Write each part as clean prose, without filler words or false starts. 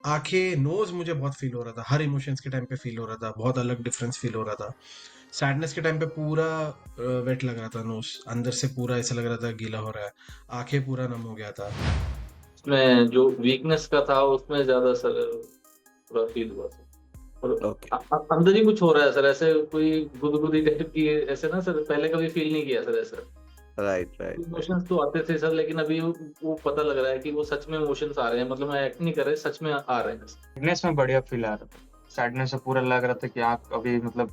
आंखें, नोज मुझे बहुत फील हो रहा था, हर इमोशंस के टाइम पे फील हो रहा था, बहुत अलग डिफरेंस फील हो रहा था। सैडनेस के टाइम पे पूरा वेट लग रहा था, नोज अंदर से पूरा ऐसा लग रहा था गीला हो रहा है, आंखें पूरा नम हो गया था। उसमें जो वीकनेस का था उसमें ज्यादा सर पूरा फील हुआ सर। और ओके। अंदर ही कुछ हो रहा है सर, ऐसे कोई गुदगुदी टाइप की ऐसे ना सर, पहले कभी फील नहीं किया सर ऐसा। Right right right. इमोशंस तो आते थे सर, लेकिन अभी वो पता लग रहा है कि वो सच में इमोशंस आ रहे हैं, मतलब मैं एक्ट नहीं कर रहे, सच में आ रहे हैं। सैडनेस में बढ़िया फील आ रहा था। सैडनेस से पूरा लग रहा था कि आंख अभी मतलब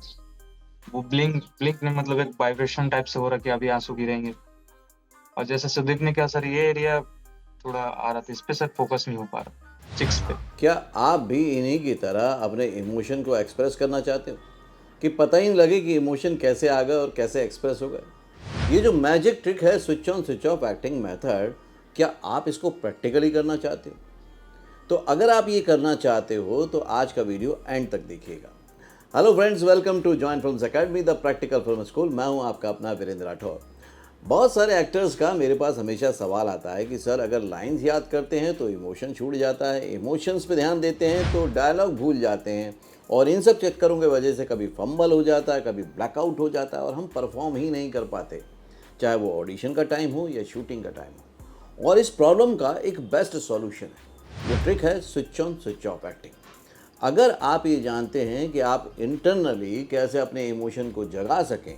वो ब्लिंक ब्लिंक में मतलब एक वाइब्रेशन टाइप से हो रहा कि अभी आंसू गिरेंगे। और जैसे सुदीप ने कहा सर, ये एरिया थोड़ा आ रहा था, इस पे सर फोकस नहीं हो पा रहा, चिक्स पे। क्या आप भी इन्हीं की तरह अपने इमोशन को एक्सप्रेस करना चाहते हो कि पता ही नहीं लगे कि इमोशन कैसे आ गए और कैसे एक्सप्रेस हो गए? ये जो मैजिक ट्रिक है, switch on switch of acting method, क्या आप इसको प्रैक्टिकली करना चाहते हो? तो अगर आप ये करना चाहते हो तो आज का वीडियो एंड तक देखिएगा। Hello friends, welcome to Join Films Academy, the practical film school. मैं हूं आपका अपना वीरेंद्र राठौर। बहुत सारे एक्टर्स का मेरे पास हमेशा सवाल आता है कि सर, अगर लाइंस याद करते हैं तो इमोशन छूट जाता है, इमोशंस पे ध्यान देते हैं तो डायलॉग भूल जाते हैं, और इन सब चक्करों की वजह से कभी फंबल हो जाता है, कभी ब्लैकआउट हो जाता है और हम परफॉर्म ही नहीं कर पाते, चाहे वो ऑडिशन का टाइम हो या शूटिंग का टाइम हो। और इस प्रॉब्लम का एक बेस्ट सॉल्यूशन है, वो ट्रिक है switch on switch of acting. अगर आप ये जानते हैं कि आप इंटरनली कैसे अपने इमोशन को जगा सकें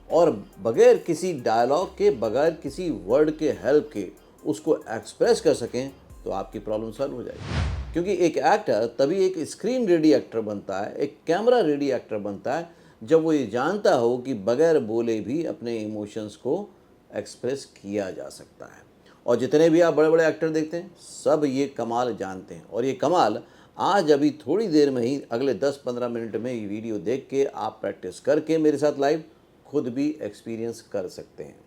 और बगैर किसी डायलॉग के, बगैर किसी वर्ड के हेल्प के उसको एक्सप्रेस कर सकें, तो आपकी प्रॉब्लम सॉल्व हो जाएगी। क्योंकि एक एक्टर तभी एक स्क्रीन रेडी एक्टर बनता है, एक कैमरा रेडी एक्टर बनता है, जब वो ये जानता हो कि बगैर बोले भी अपने इमोशंस को एक्सप्रेस किया जा सकता है। और जितने भी आप बड़े बड़े एक्टर देखते हैं, सब ये कमाल जानते हैं, और ये कमाल आज अभी थोड़ी देर में ही, अगले 10-15 मिनट में ये वीडियो देख के आप प्रैक्टिस करके मेरे साथ लाइव खुद भी एक्सपीरियंस कर सकते हैं।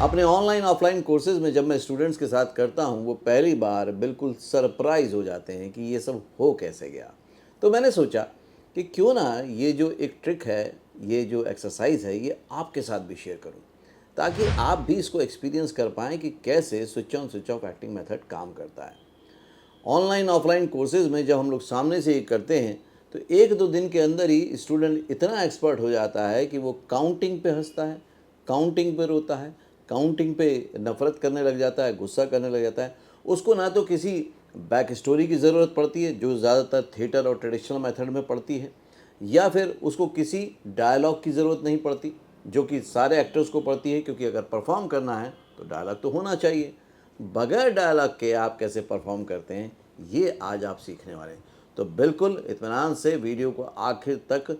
अपने ऑनलाइन ऑफलाइन कोर्सेज में जब मैं स्टूडेंट्स के साथ करता हूं, वो पहली बार बिल्कुल सरप्राइज हो जाते हैं कि ये सब हो कैसे गया। तो मैंने सोचा कि क्यों ना ये जो एक ट्रिक है, ये जो एक्सरसाइज है, ये आपके साथ भी शेयर करूं, ताकि आप भी इसको एक्सपीरियंस कर पाएँ कि कैसे switch on switch of acting method काम करता है। ऑनलाइन ऑफलाइन कोर्सेज में जब हम लोग सामने से ये करते हैं, तो 1-2 दिन के अंदर ही स्टूडेंट इतना एक्सपर्ट हो जाता है कि वो काउंटिंग पे हंसता है, काउंटिंग पे रोता है, काउंटिंग पे नफरत करने लग जाता है, गुस्सा करने लग जाता है। उसको ना तो किसी बैक स्टोरी की ज़रूरत पड़ती है, जो ज़्यादातर थिएटर और ट्रेडिशनल मेथड में पड़ती है, या फिर उसको किसी डायलॉग की ज़रूरत नहीं पड़ती, जो कि सारे एक्टर्स को पड़ती है, क्योंकि अगर परफॉर्म करना है तो डायलॉग तो होना चाहिए। बगैर डायलॉग के आप कैसे परफॉर्म करते हैं, ये आज आप सीखने वाले हैं। तो बिल्कुल इत्मीनान से वीडियो को आखिर तक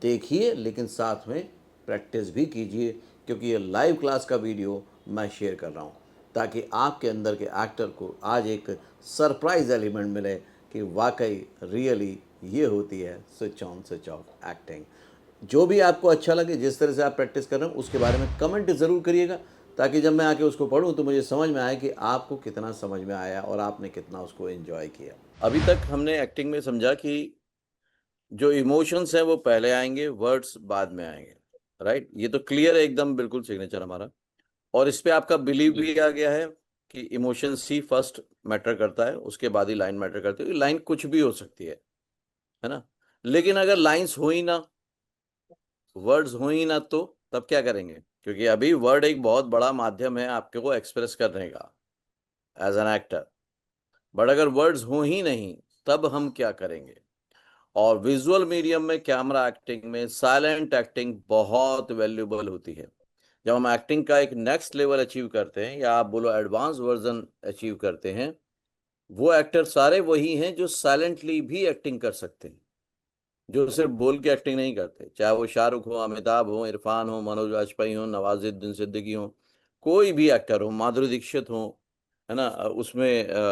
देखिए, लेकिन साथ में प्रैक्टिस भी कीजिए, क्योंकि ये लाइव क्लास का वीडियो मैं शेयर कर रहा हूँ, ताकि आपके अंदर के एक्टर को आज एक सरप्राइज एलिमेंट मिले कि वाकई रियली ये होती है switch on switch of acting. जो भी आपको अच्छा लगे, जिस तरह से आप प्रैक्टिस कर रहे हैं, उसके बारे में कमेंट ज़रूर करिएगा, ताकि जब मैं आके उसको पढूं तो मुझे समझ में आए कि आपको कितना समझ में आया और आपने कितना उसको एंजॉय किया। अभी तक हमने एक्टिंग में समझा कि जो इमोशंस हैं वो पहले आएंगे, वर्ड्स बाद में आएंगे। राइट, ये तो क्लियर है एकदम, बिल्कुल सिग्नेचर हमारा। और इस पे आपका बिलीव जी। भी आ गया है कि इमोशंस ही फर्स्ट मैटर करता है, उसके बाद ही लाइन मैटर करती है। लाइन कुछ भी हो सकती है ना? लेकिन अगर लाइंस हो ही ना, वर्ड्स हो ही ना, तो तब क्या करेंगे? क्योंकि अभी वर्ड एक बहुत बड़ा माध्यम है आपके को एक्सप्रेस करने का एज एन एक्टर, बट अगर वर्ड्स हो ही नहीं, तब हम क्या करेंगे? और विजुअल मीडियम में, कैमरा एक्टिंग में साइलेंट एक्टिंग बहुत वैल्यूबल होती है। जब हम एक्टिंग का एक नेक्स्ट लेवल अचीव करते हैं, या आप बोलो एडवांस वर्जन अचीव करते हैं, वो एक्टर सारे वही हैं जो साइलेंटली भी एक्टिंग कर सकते हैं, जो सिर्फ बोल के एक्टिंग नहीं करते। चाहे वो शाहरुख हो, अमिताभ हो, इरफान हो, मनोज वाजपेयी हो, नवाजुद्दीन सिद्दीकी हो, कोई भी एक्टर हो, माधुरी दीक्षित हो, है ना? उसमें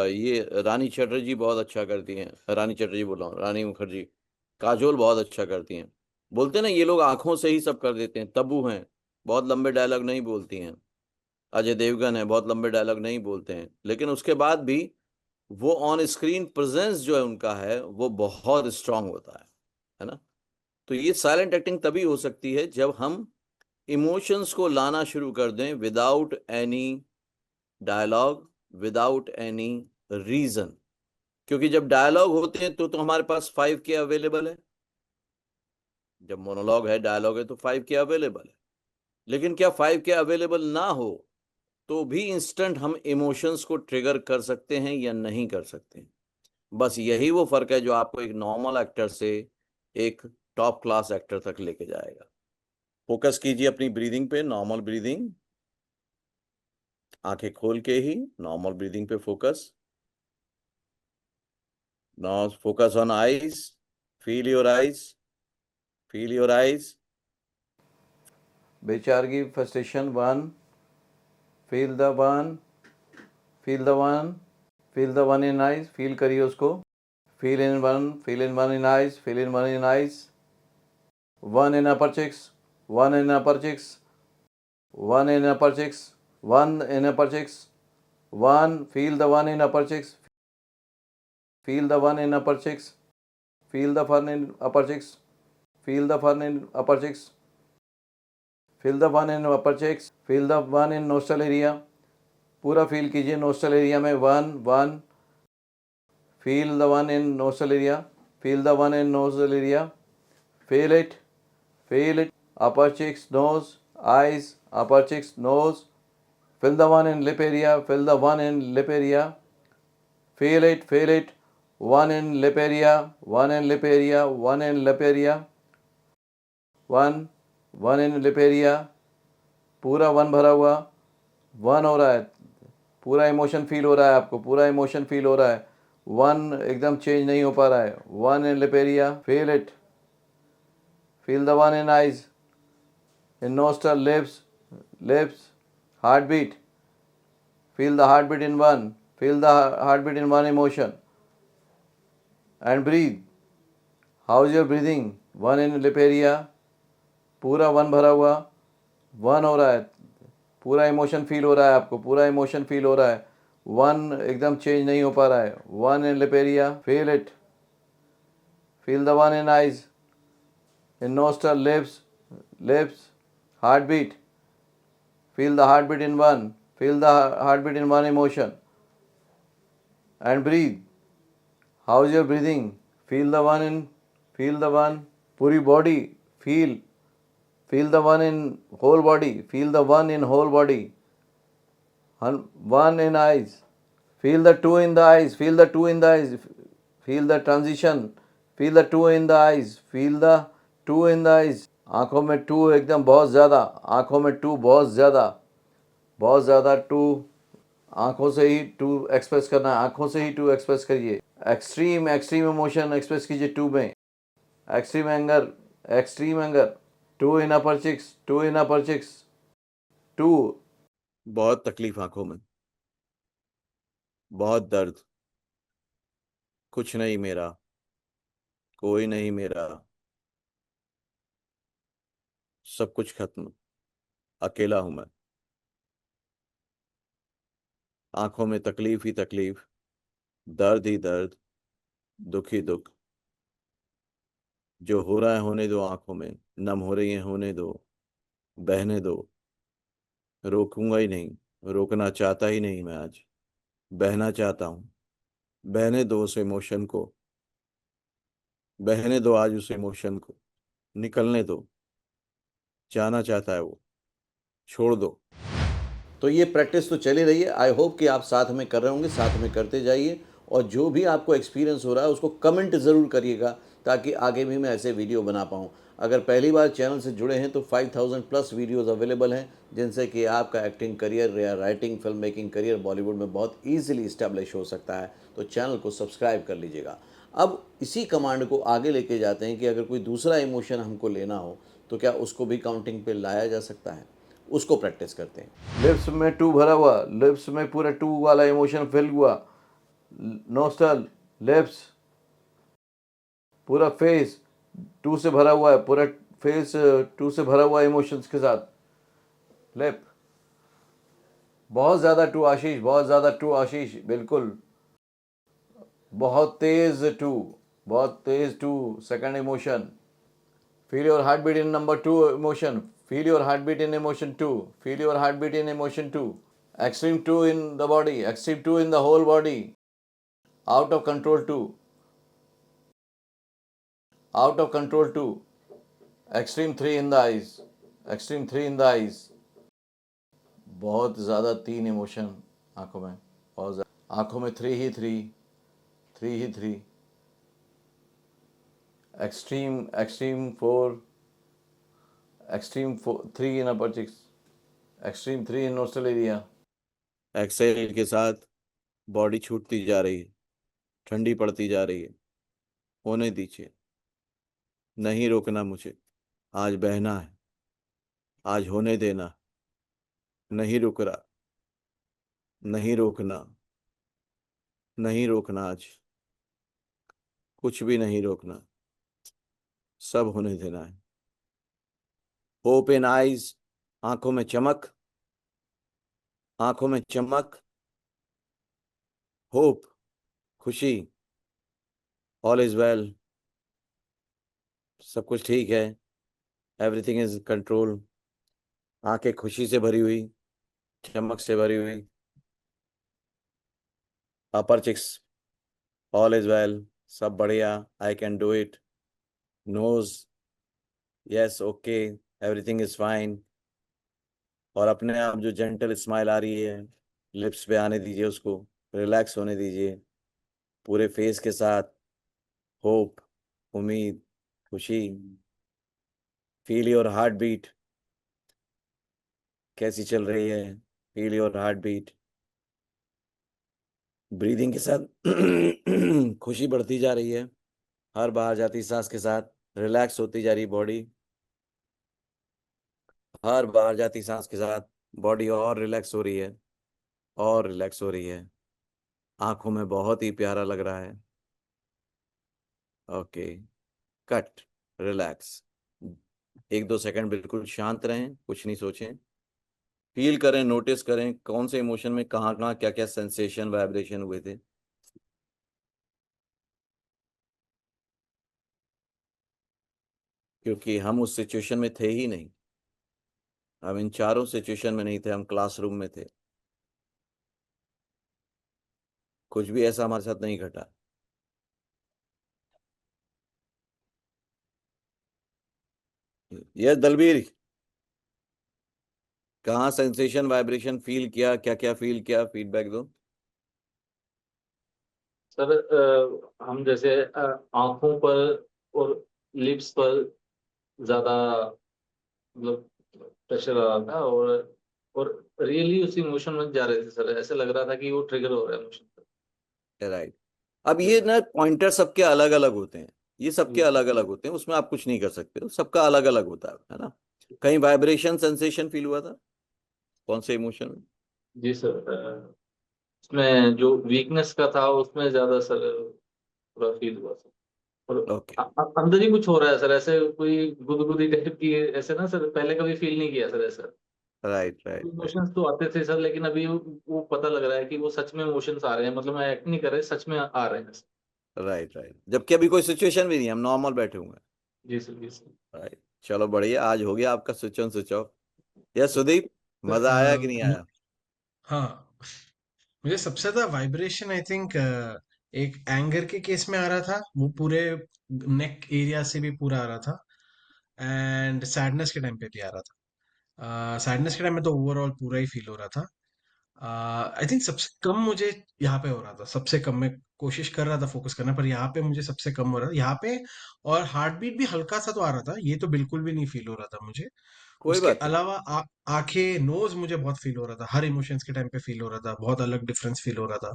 ये रानी चटर्जी बहुत अच्छा करती हैं, रानी चटर्जी बोल रहा हूँ, रानी मुखर्जी, काजोल बहुत अच्छा करती हैं। बोलते हैं ना, ये लोग आंखों से ही सब कर देते हैं। तब्बू हैं, बहुत लंबे डायलॉग नहीं बोलती हैं। अजय देवगन है, बहुत लंबे डायलॉग नहीं बोलते हैं, लेकिन उसके बाद भी वो ऑन स्क्रीन प्रेजेंस जो है उनका है, वो बहुत स्ट्रांग होता है ना? तो ये साइलेंट एक्टिंग तभी हो सकती है जब हम इमोशंस को लाना शुरू कर दें, without any dialogue, without any reason. क्योंकि जब डायलॉग होते हैं तो हमारे पास 5 के अवेलेबल है, जब मोनोलॉग है डायलॉग है तो 5 के अवेलेबल है। लेकिन क्या 5 के अवेलेबल ना हो तो भी इंस्टेंट हम इमोशंस को ट्रिगर कर सकते हैं या नहीं कर सकते हैं? बस यही वो फर्क है जो आपको एक नॉर्मल एक्टर से एक टॉप क्लास एक्टर तक लेके जाएगा। फोकस कीजिए अपनी ब्रीदिंग पे, नॉर्मल ब्रीदिंग, आंखें खोल के ही नॉर्मल ब्रीदिंग पे focus. Now focus on eyes, feel your eyes, feel your eyes. बेचारगी frustration 1, feel the 1, feel the 1, feel the 1 in eyes, feel करिए उसको। Feel in 1, feel in 1 in eyes, feel in 1 in eyes. 1 in upper cheeks, 1 in upper cheeks, 1 in upper cheeks, 1 in upper cheeks, 1, feel the 1 in upper cheeks, feel the 1 in upper cheeks, feel the 1 in upper cheeks, feel the 1 in upper cheeks, feel the 1 in upper cheeks, feel the 1 in nostril area, पूरा feel कीजिए nostril area में 1, 1, feel the 1 in nostril area, feel the 1 in nostril area, feel it, upper cheeks, nose, eyes, upper cheeks, nose, feel the 1 in lip area, feel the 1 in lip area, feel it, 1 in lip area, 1 in lip area, 1 in lip area, 1, 1 in lip area, पूरा 1 भरा हुआ, 1 हो रहा है, पूरा emotion feel हो रहा है आपको, पूरा इमोशन फील हो रहा है, 1 एकदम चेंज नहीं हो पा रहा है, 1 in lip area, feel it, feel the 1 in eyes, in nostril, lips, heartbeat, feel the heartbeat in 1, feel the heartbeat in 1 emotion, and breathe. How is your breathing? 1 in lip area, पूरा 1 भरा हुआ, 1 हो रहा है, पूरा emotion feel हो रहा है आपको, पूरा इमोशन फील हो रहा है, 1 एकदम चेंज नहीं हो पा रहा है, 1 in lip area, feel it, feel the 1 in eyes, in nostril, lips, heartbeat, feel the heartbeat in 1, feel the heartbeat in 1 emotion, and breathe. How is your breathing? Feel the 1, पूरी body, feel the 1 in whole body, feel the 1 in whole body, 1 in eyes, feel the 2 in the eyes, feel the 2 in the eyes, feel the transition, feel the 2 in the eyes, feel the 2 in the eyes, आंखों में 2 एकदम बहुत ज़्यादा, आंखों में 2 बहुत ज़्यादा 2, आंखों से ही 2 एक्सप्रेस करना है, आंखों से ही 2 एक्सप्रेस करिए, एक्सट्रीम इमोशन एक्सप्रेस कीजिए 2 में, एक्सट्रीम एंगर, 2 इन अपर चिक्स, 2, बहुत तकलीफ आंखों में, बहुत दर्द, कुछ नहीं मेरा, कोई नहीं मेरा, सब कुछ खत्म, अकेला हूं मैं, आंखों में तकलीफ ही तकलीफ, दर्द ही दर्द, दुख ही दुख, जो हो रहा है होने दो, आंखों में नम हो रही है होने दो, बहने दो, रोकूंगा ही नहीं, रोकना चाहता ही नहीं मैं आज, बहना चाहता हूँ, बहने दो उस इमोशन को, बहने दो आज उस इमोशन को, निकलने दो, जाना चाहता है वो, छोड़ दो। तो ये प्रैक्टिस तो चली रही है, आई होप कि आप साथ में कर रहे होंगे, साथ में करते जाइए, और जो भी आपको एक्सपीरियंस हो रहा है उसको कमेंट ज़रूर करिएगा ताकि आगे भी मैं ऐसे वीडियो बना पाऊँ। अगर पहली बार चैनल से जुड़े हैं तो 5000 प्लस वीडियोस अवेलेबल हैं जिनसे कि आपका एक्टिंग करियर या writing film making career Bollywood में बहुत ईजिली इस्टेब्लिश हो सकता है। तो चैनल को सब्सक्राइब कर लीजिएगा। अब इसी कमांड को आगे लेके जाते हैं कि अगर कोई दूसरा इमोशन हमको लेना हो तो क्या उसको भी काउंटिंग पे लाया जा सकता है, उसको प्रैक्टिस करते हैं। लिप्स में 2 भरा हुआ, लिप्स में पूरा 2 वाला इमोशन फिल हुआ, नोस्टल, लिप्स, पूरा फेस 2 से भरा हुआ है, पूरा फेस 2 से भरा हुआ इमोशंस के साथ, लिप बहुत ज़्यादा 2 आशीष, बहुत ज़्यादा 2 आशीष, बिल्कुल बहुत तेज 2, बहुत तेज 2 second emotion, feel your heart beat in number 2 emotion, feel your heartbeat in emotion 2, feel your heartbeat in emotion 2, extreme 2 in the body, extreme 2 in the whole body, Out of control 2. Out of control 2. Extreme 3 in the eyes. Extreme 3 in the eyes. बहुत ज़्यादा 3 emotion आंखों में, बहुत ज़्यादा आंखों में 3 ही 3, 3 ही 3. Extreme 4. Extreme 4, 3 in upper cheeks. Extreme 3 in nostril area. Excel के साथ बॉडी छूटती जा रही है, ठंडी पड़ती जा रही है. होने दीजिए, नहीं रोकना मुझे. आज बहना है, आज होने देना. नहीं रुक रहा, नहीं रोकना, नहीं रोकना. आज कुछ भी नहीं रोकना, सब होने देना है. Hope in eyes. आंखों में चमक, आंखों में चमक. होप, खुशी. All is well. सब कुछ ठीक है. Everything is control. आंखें खुशी से भरी हुई, चमक से भरी हुई. Upper cheeks, all is well. सब बढ़िया. I can do it. Nose, yes, okay, everything is fine. और अपने आप जो जेंटल स्माइल आ रही है, लिप्स पे आने दीजिए, उसको रिलैक्स होने दीजिए पूरे फेस के साथ. होप, उम्मीद, खुशी. Feel your heart beat. कैसी चल रही है? Feel your heart beat. Breathing के साथ खुशी बढ़ती जा रही है. हर बाहर जाती सांस के साथ रिलैक्स होती जा रही बॉडी. हर बाहर जाती सांस के साथ बॉडी और रिलैक्स हो रही है, और रिलैक्स हो रही है. आंखों में बहुत ही प्यारा लग रहा है. Okay, cut, relax. 1-2 सेकंड बिल्कुल शांत रहें, कुछ नहीं सोचें. फील करें, नोटिस करें कौन से इमोशन में कहाँ कहाँ क्या क्या सेंसेशन, वाइब्रेशन हुए थे. क्योंकि हम उस सिचुएशन में थे ही नहीं. हम इन चारों सिचुएशन में नहीं थे, हम क्लासरूम में थे. कुछ भी ऐसा हमारे साथ नहीं घटा. ये दलबीर, कहाँ सेंसेशन, वाइब्रेशन फील किया, क्या क्या फील किया, फीडबैक दो. सर हम जैसे आंखों पर और लिप्स पर ज्यादा मतलब प्रेशर आ रहा था, और रियली उस इमोशन में जा रहे थे सर. ऐसे लग रहा था कि वो ट्रिगर हो रहा है इमोशन. राइट. अब ये ना पॉइंटर सबके अलग अलग होते हैं. ये सबके जी अलग अलग होते हैं, उसमें आप कुछ नहीं कर सकते हो. सबका अलग अलग होता है ना. कहीं वाइब्रेशन सेंसेशन फील हुआ था? कौन से इमोशन में? जी सर. उसमें जो वीकनेस का था उसमें ज्यादा सर पूरा फील हुआ सर. और ओके. अंदर ही कुछ हो रहा है सर, ऐसे कोई गुदगुदी टाइप की, ऐसे ना सर, पहले कभी फील नहीं किया सर ऐसा. राइट राइट राइट इमोशंस तो आते थे सर, लेकिन अभी वो पता लग रहा है कि वो सच में इमोशंस आ रहे हैं, मतलब मैं एक्ट नहीं कर रहे, सच में आ रहे हैं सर. Right right. जबकि अभी कोई सिचुएशन भी नहीं, हम नॉर्मल बैठे हुए हैं. जी सर, जी सर. राइट. चलो बढ़िया, आज हो गया आपका switch on switch off. Yes Sudeep, sir मजा आया कि नहीं आया? हाँ, मुझे सबसे ज्यादा वाइब्रेशन आई थिंक एक एंगर के केस में आ रहा था, वो पूरे नेक एरिया से भी पूरा आ रहा था. एंड सैडनेस के टाइम पे भी आ रहा था. सैडनेस के टाइम में तो ओवरऑल पूरा ही फील हो रहा था. आई थिंक सबसे कम मुझे यहाँ पे हो रहा था, सबसे कम. मैं कोशिश कर रहा था फोकस करना, पर यहाँ पे मुझे सबसे कम हो रहा था यहाँ पे. और हार्ट बीट भी हल्का सा तो आ रहा था, ये तो बिल्कुल भी नहीं फील हो रहा था मुझे. कोई उसके बात नहीं. अलावा आंखें, नोज मुझे बहुत फील हो रहा था, हर इमोशंस के टाइम पे फील हो रहा था, बहुत अलग डिफरेंस फील हो रहा था.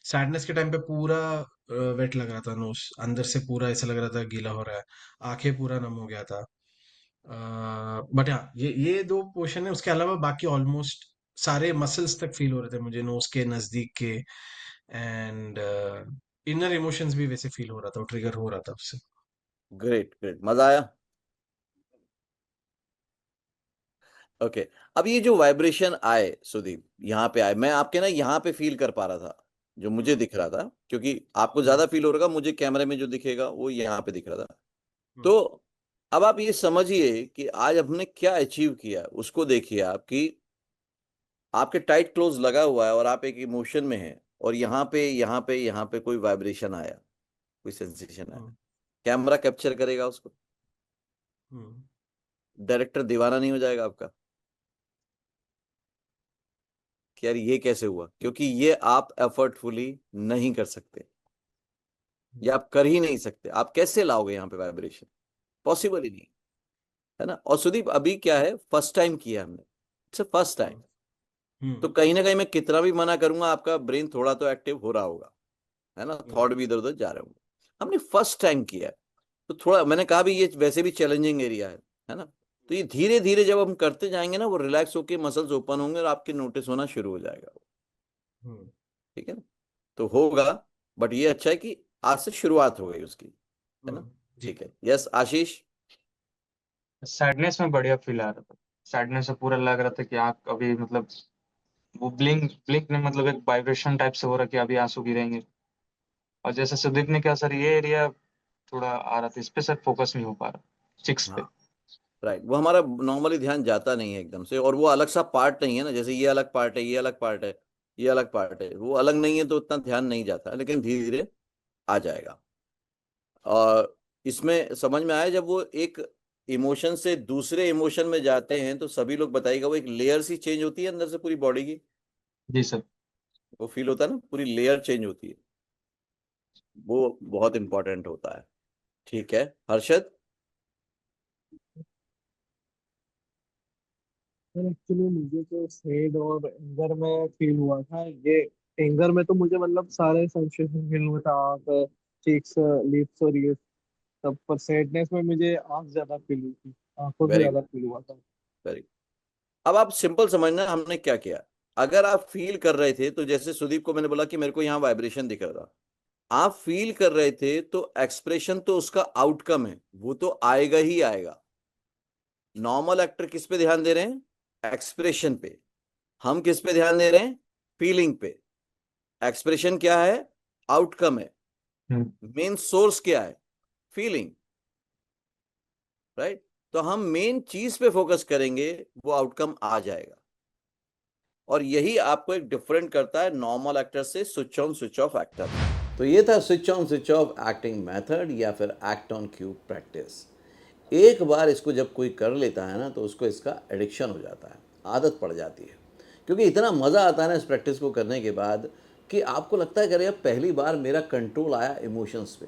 सैडनेस के टाइम पे पूरा वेट लग रहा था, नोज अंदर से पूरा ऐसा लग रहा था गीला हो रहा है. आंखें पूरा नम हो गया था. बट हाँ, ये दो पोर्शन है. उसके अलावा बाकी ऑलमोस्ट सारे मसल्स तक फील हो रहे थे मुझे, नोज के नजदीक के. एंड इनर इमोशंस भी वैसे फील हो रहा था, ट्रिगर हो रहा था उससे. ग्रेट ग्रेट, मजा आया. ओके. अब ये जो वाइब्रेशन आए सुदीप, यहाँ पे आए, मैं आपके ना यहाँ पे फील कर पा रहा था, जो मुझे हम्म, दिख रहा था. क्योंकि आपको हम्म, ज्यादा फील हो रहा मुझे कैमरे में जो दिखेगा वो यहाँ पे दिख रहा था. हम्म, तो अब आप ये समझिए कि आज हमने क्या अचीव किया, उसको देखिए आप कि आपके टाइट क्लोज लगा हुआ है और आप एक इमोशन में हैं, और यहाँ पे कोई वाइब्रेशन आया, कोई सेंसेशन आया, हम्म, कैमरा कैप्चर करेगा उसको, हम्म, डायरेक्टर दीवाना नहीं हो जाएगा आपका कि यार ये कैसे हुआ? क्योंकि ये आप एफर्टफुली नहीं कर सकते, ये आप कर ही नहीं सकते। आप कैसे लाओगे यहाँ पे वाइब्रेशन? पॉसिबल ही नहीं, है ना। और सुदीप अभी क्या है, फर्स्ट टाइम किया हमने, इट्स फर्स्ट टाइम। हम्म, तो हम्म, कहीं ना कहीं मैं कितना भी मना करूंगा, आपका ब्रेन थोड़ा तो एक्टिव हो रहा होगा, है ना, थॉट हम्म, भी इधर उधर जा रहे होंगे। हमने फर्स्ट टाइम किया है, तो थोड़ा मैंने कहा भी ये वैसे भी चैलेंजिंग एरिया है ना। तो ये धीरे धीरे जब हम करते जाएंगे ना, वो रिलैक्स होके मसल्स ओपन होंगे और आपके नोटिस होना शुरू हो जाएगा, हम्म, ठीक है ना। तो होगा, बट ये अच्छा है कि आज से शुरुआत हो गई उसकी, है ना। जी। ठीक है, यस आशीष। सैडनेस में बढ़िया फील आ रहा था। सैडनेस से पूरा लग रहा था कि आंख अभी मतलब वो ब्लिंक ब्लिंक ने मतलब एक वाइब्रेशन टाइप से हो रहा कि अभी आंसू गिरेंगे। और जैसे सुदीप ने कहा सर, ये एरिया थोड़ा आ रहा था, इस पे सर फोकस नहीं हो पा रहा, चिक्स पे। हाँ राइट, वो हमारा नॉर्मली ध्यान जाता नहीं है एकदम से, और वो अलग सा पार्ट नहीं है ना, जैसे ये अलग पार्ट है, ये अलग पार्ट है, ये अलग पार्ट है, वो अलग नहीं है तो उतना ध्यान नहीं जाता, लेकिन धीरे धीरे आ जाएगा। और इसमें समझ में आया, जब वो एक इमोशन से दूसरे इमोशन में जाते हैं तो सभी लोग बताइएगा, वो एक लेयर सी चेंज होती है अंदर से पूरी बॉडी की, जी सर। वो फील होता है ना, पूरी लेयर चेंज होती है, वो बहुत इंपॉर्टेंट होता है। ठीक है हर्षद। सर एक्चुअली मुझे तो सैड और एंगर में फील हुआ था ये। एंगर में तो मुझे मतलब सारे सेंसेशन फील हुआ था, आँख, चीक्स, लिप्स और ये सब। पर सैडनेस में मुझे आँख ज्यादा फील हुई थी, आंखों से वेरी ज्यादा गुड, फील हुआ था। Very good. अब आप सिंपल समझना हमने क्या किया। अगर आप फील कर रहे थे, तो जैसे सुदीप को मैंने बोला कि मेरे को यहाँ वाइब्रेशन दिख रहा था, आप फील कर रहे थे, तो एक्सप्रेशन तो उसका आउटकम है, वो तो आएगा ही आएगा। नॉर्मल एक्टर किस पे ध्यान दे रहे हैं? एक्सप्रेशन पे। हम किस पे ध्यान दे रहे हैं? फीलिंग पे। एक्सप्रेशन क्या है? आउटकम है। हम्म। मेन सोर्स क्या है? Feeling, right. तो हम मेन चीज पे फोकस करेंगे, वो आउटकम आ जाएगा। और यही आपको एक डिफरेंट करता है नॉर्मल एक्टर से switch on switch of actor. तो ये था switch on switch of acting method, या फिर एक्ट ऑन क्यू प्रैक्टिस। एक बार इसको जब कोई कर लेता है ना, तो उसको इसका एडिक्शन हो जाता है, आदत पड़ जाती है। क्योंकि इतना मज़ा आता है ना इस प्रैक्टिस को करने के बाद, कि आपको लगता है कि अरे यार पहली बार मेरा कंट्रोल आया इमोशंस पे।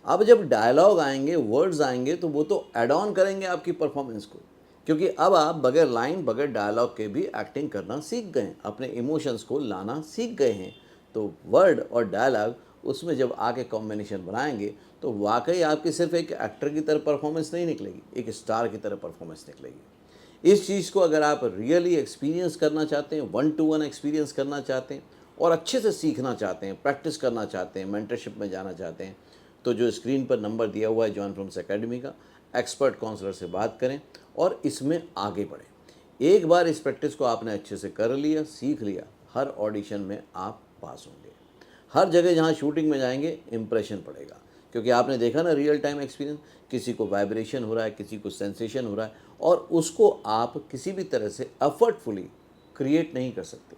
अब जब डायलॉग आएंगे, वर्ड्स आएंगे, तो वो तो एड ऑन करेंगे आपकी परफॉर्मेंस को। क्योंकि अब आप बगैर लाइन, बगैर डायलॉग के भी एक्टिंग करना सीख गए हैं, अपने इमोशंस को लाना सीख गए हैं। तो वर्ड और डायलॉग उसमें जब आके कॉम्बिनेशन बनाएंगे, तो वाकई आपकी सिर्फ एक एक्टर की तरह परफॉर्मेंस नहीं निकलेगी, एक स्टार की तरह परफॉर्मेंस निकलेगी। इस चीज़ को अगर आप रियली एक्सपीरियंस करना चाहते हैं, 1-to-1 एक्सपीरियंस करना चाहते हैं, और अच्छे से सीखना चाहते हैं, प्रैक्टिस करना चाहते हैं, मेंटरशिप में जाना चाहते हैं, तो जो स्क्रीन पर नंबर दिया हुआ है जॉन फिल्म्स एकेडमी का, एक्सपर्ट काउंसलर से बात करें और इसमें आगे बढ़ें। एक बार इस प्रैक्टिस को आपने अच्छे से कर लिया, सीख लिया, हर ऑडिशन में आप पास होंगे। हर जगह जहाँ शूटिंग में जाएंगे इम्प्रेशन पड़ेगा, क्योंकि आपने देखा ना रियल टाइम एक्सपीरियंस, किसी को वाइब्रेशन हो रहा है, किसी को सेंसेशन हो रहा है, और उसको आप किसी भी तरह से एफर्टफुली क्रिएट नहीं कर सकते।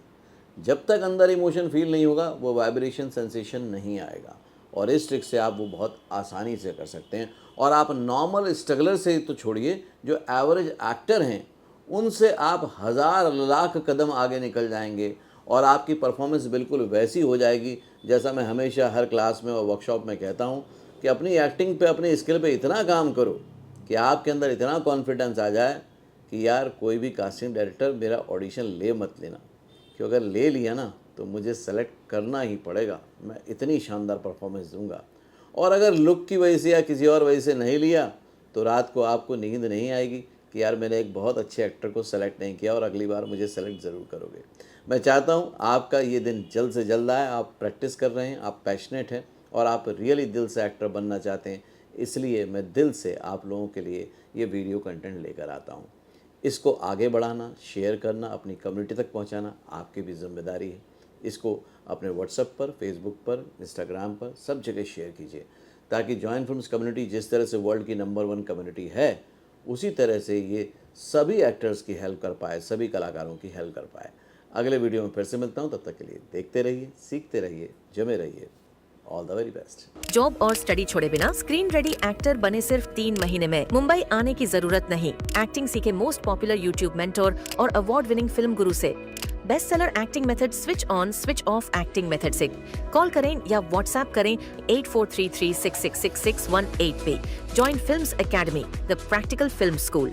जब तक अंदर इमोशन फील नहीं होगा, वो वाइब्रेशन सेंसेशन नहीं आएगा। और इस ट्रिक से आप वो बहुत आसानी से कर सकते हैं। और आप नॉर्मल स्ट्रगलर से तो छोड़िए, जो एवरेज एक्टर हैं उनसे आप हज़ार लाख कदम आगे निकल जाएंगे, और आपकी परफॉर्मेंस बिल्कुल वैसी हो जाएगी जैसा मैं हमेशा हर क्लास में और वर्कशॉप में कहता हूँ, कि अपनी एक्टिंग पे, अपनी स्किल पे इतना काम करो कि आपके अंदर इतना कॉन्फिडेंस आ जाए कि यार कोई भी कास्टिंग डायरेक्टर मेरा ऑडिशन ले मत लेना, कि अगर ले लिया ना तो मुझे सेलेक्ट करना ही पड़ेगा, मैं इतनी शानदार परफॉर्मेंस दूंगा। और अगर लुक की वजह से या किसी और वजह से नहीं लिया, तो रात को आपको नींद नहीं आएगी कि यार मैंने एक बहुत अच्छे एक्टर को सेलेक्ट नहीं किया, और अगली बार मुझे सेलेक्ट ज़रूर करोगे। मैं चाहता हूँ आपका ये दिन जल्द से जल्द आए। आप प्रैक्टिस कर रहे हैं, आप पैशनेट हैं, और आप रियली दिल से एक्टर बनना चाहते हैं, इसलिए मैं दिल से आप लोगों के लिए ये वीडियो कंटेंट लेकर आता हूँ। इसको आगे बढ़ाना, शेयर करना, अपनी कम्युनिटी तक पहुंचाना आपकी भी जिम्मेदारी है। इसको अपने व्हाट्सएप पर, फेसबुक पर, इंस्टाग्राम पर, सब जगह शेयर कीजिए, ताकि जॉइन फिल्म्स कम्युनिटी जिस तरह से वर्ल्ड की नंबर 1 कम्युनिटी है, उसी तरह से ये सभी एक्टर्स की हेल्प कर पाए, सभी कलाकारों की हेल्प कर पाए। अगले वीडियो में फिर से मिलता हूँ, तब तक के लिए देखते रहिए, सीखते रहिए, जमे रहिए। All the very best. Job और स्टडी छोड़े बिना स्क्रीन रेडी एक्टर बने सिर्फ 3 महीने में। मुंबई आने की जरूरत नहीं। एक्टिंग सीखे मोस्ट पॉपुलर यूट्यूब मेंटोर और अवार्ड विनिंग फिल्म गुरु से। Best seller acting method switch on switch of acting method से कॉल करें या व्हाट्सएप करें 8433666618 पे। Join Films Academy, the practical film school.